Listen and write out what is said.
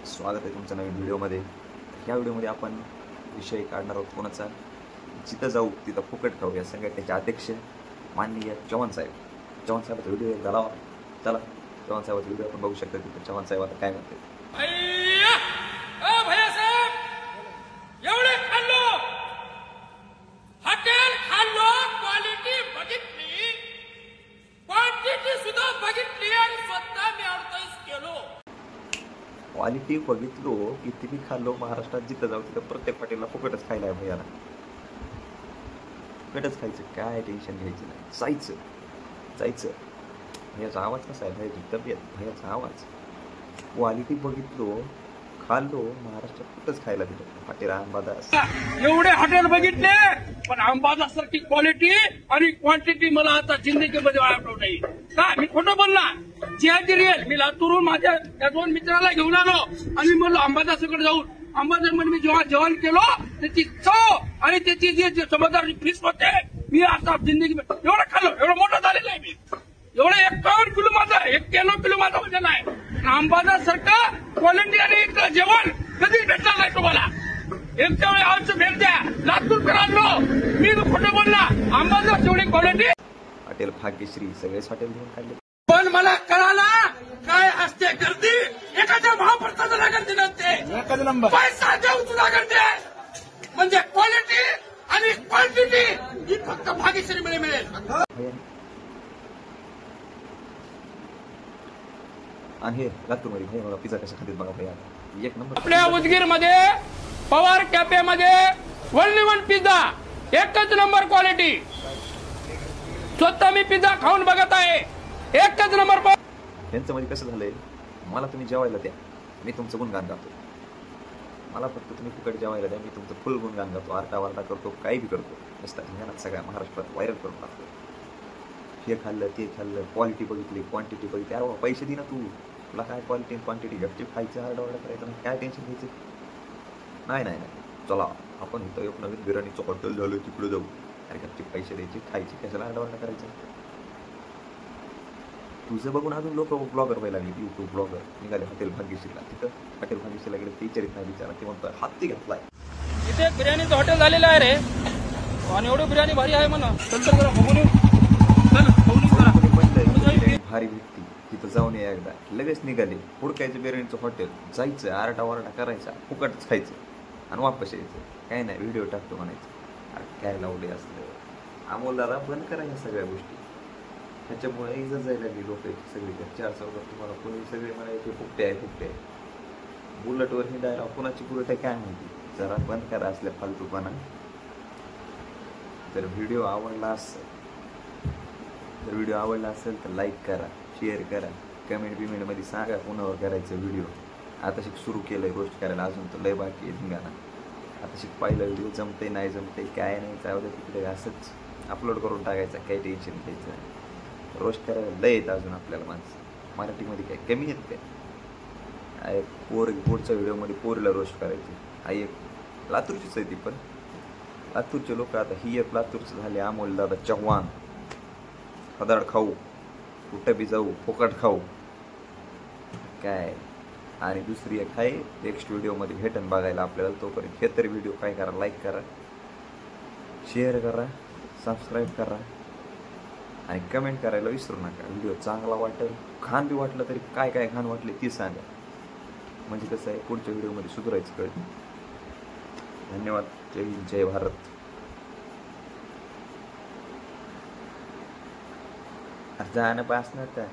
स्वागत आहे तुमच्या नवीन व्हिडिओमध्ये। ह्या व्हिडिओमध्ये आपण विषय काढणार आहोत कोणाचा, जिथं जाऊ तिथं फुकट खाऊ या संघटनेचे अध्यक्ष माननीय चव्हाण साहेब। चव्हाण साहेबाचा व्हिडिओ एकदा लावा, चला चव्हाण साहेबाचा व्हिडिओ आपण बघू शकता। तिथं चव्हाण साहेब आता काय म्हणते। क्वालिटी बघितलो किती खाल्लो, महाराष्ट्रात जिथं जाऊ तिथं प्रत्येक हॉटेलला फुकटच खायला आहे भैयाला। फुकटच खायचं, काय टेन्शन घ्यायचं नाही, जायचं। भैयाचा आवाज कसा आहे, भैयाची तब्येत, भैयाचा आवाज, क्वालिटी बघितलो खाल्लो, महाराष्ट्रात कुठंच खायला भेटत हॉटेल अंबादास। एवढे हॉटेल बघितले पण अंबादास सारखी क्वालिटी आणि क्वांटिटी मला आता जिंदगीमध्ये आठवत नाही। का मी खोटं बोलला? रिअल मी लातूरून माझ्या त्या दोन मित्राला घेऊन आलो आणि मी म्हणलो अंबादासकडे जाऊन, अंबादासमध्ये मी जेव्हा जेवण केलो त्याची चव आणि त्याची जी समजदार फीस होते, मी आता जिंदगी एवढं खाल्लो, एवढं मोठं झालेलं आहे मी। एवढं 51 किलो माझा, 91 किलो माझा वजन आहे। अंबादास सारखं क्वालिटी आणि जेवण कधीच भेटणार नाही तुम्हाला। एकच्या वेळी आमचं भेट द्या लातूरकरांनो, मी खोटं बोलला? अंबादास एवढी क्वालिटी। हॉटेल भाग्यश्री सगळेच हॉटेल घेऊन खाल्ले, पण मला कळाला काय असते गर्दी। एखाद्या महाप्रसादाला गर्दी नसते, पैसा देऊ तुला गर्दी। म्हणजे क्वालिटी आणि क्वांटिटी ही फक्त भाग्यश्रीमध्ये मिळेल। आणि हे लातूरमध्ये भैया बघा पिझ्झा कशा खातील बघा भैया, एक नंबर। आपल्या उदगीरमध्ये पवार कॅफेमध्ये ओनली वन पिझ्झा, एकच नंबर क्वालिटी। स्वतः मी पिझ्झा खाऊन बघत आहे, एकच नंबर। त्यांच्यामध्ये कसं झालंय, मला तुम्ही जेवायला द्या, मी तुमचं गुणगान गातो। मला फक्त तुम्ही फुकट जेवायला द्या, मी तुमचं फुल गुणगान गातो, आरटावारटा करतो, काही बी करतो, नुसता धिंगाणात सगळ्या महाराष्ट्रात व्हायरल करून टाकतो। हे खाल्लं ते खाल्लं, क्वालिटी बघितली, क्वांटिटी बघितली, अरे बाबा पैसे दे ना तू, तुला काय क्वालिटी क्वांटिटी गपचीप खायचं, आरडाओरडा करायचं नाही, काय टेन्शन घ्यायचं नाही। चला आपण इथं एक नवीन बिर्याणीचं हॉटेल झालं, तिकडे जाऊ, अरे गपचीप पैसे द्यायचे, खायचे, कशाला आरडाओरडा करायचं। तुझं बघून अजून लोक ब्लॉगर व्हायला लागले, युट्यूब ब्लॉगर निघाले हॉटेल भाग्यश्रीला। तिथं हॉटेल भाग्यश्रीला गेले, ते विचारित नाही बिचारा, ते म्हणतो हाती घेतलाय। इथे बिर्याणीचं हॉटेल झालेलं आहे रे, आणि एवढी बिर्याणी भारी आहे म्हणा, भारी भेटती तिथं जाऊन या एकदा, लगेच निघाले हुडकायचं बिर्याणीचं हॉटेल, जायचं, आरडा वारडा करायचा, फुकटच खायचं आणि वापस यायचं। काय नाही व्हिडिओ टाकतो म्हणायचं, अरे काय लावले असलं। अमोल दादा बंद करायच्या सगळ्या गोष्टी, त्याच्यामुळे इजा जायला लागली लोक सगळी। 4 चौकात तुम्हाला कोणी सगळे म्हणायचे फुकटे आहे, बुलेटवर हिंडायला कोणाची बुलेट आहे काय माहिती, जरा बंद करा असल्या फालतूपणा। जर व्हिडिओ आवडला असेल तर लाईक करा, शेअर करा, कमेंट मध्ये सांगा कोणावर करायचं व्हिडिओ। आता सुरू केलंय रोस्ट करायला, अजून तर लय बाकी आहे धिंगाणा। आता पहिला व्हिडिओ जमते नाही जमते काय नाही, चावलं तिकडे असंच अपलोड करून टाकायचा, काही टेन्शन घ्यायचं नाही। रोस्ट करायला लय येत अजून आपल्याला माणसं, मराठीमध्ये काय कमी येत काय। पुढच्या व्हिडिओमध्ये पोरीला रोस्ट करायची, आई एक लातूरचीच आहे ती, पण लातूरचे लोक आता ही एक लातूरचं झाले, अमोल दादा चव्हाण, खदाड खाऊ, कुठं बी जाऊ फुकट खाऊ काय। आणि दुसरी एक आहे, नेक्स्ट व्हिडिओमध्ये भेटन बघायला आपल्याला। तोपर्यंत हे तरी व्हिडिओ काय करा, लाईक करा, शेअर करा, सबस्क्राईब करा आणि कमेंट करायला विसरू नका। व्हिडिओ चांगला वाटेल, घाण बी वाटलं तरी काय घाण वाटले ती सांगा, म्हणजे कसं आहे पुढच्या व्हिडिओमध्ये सुधारायचं कळतं। धन्यवाद, जय हिंद, जय भारत। जाणं पास नव्हतं।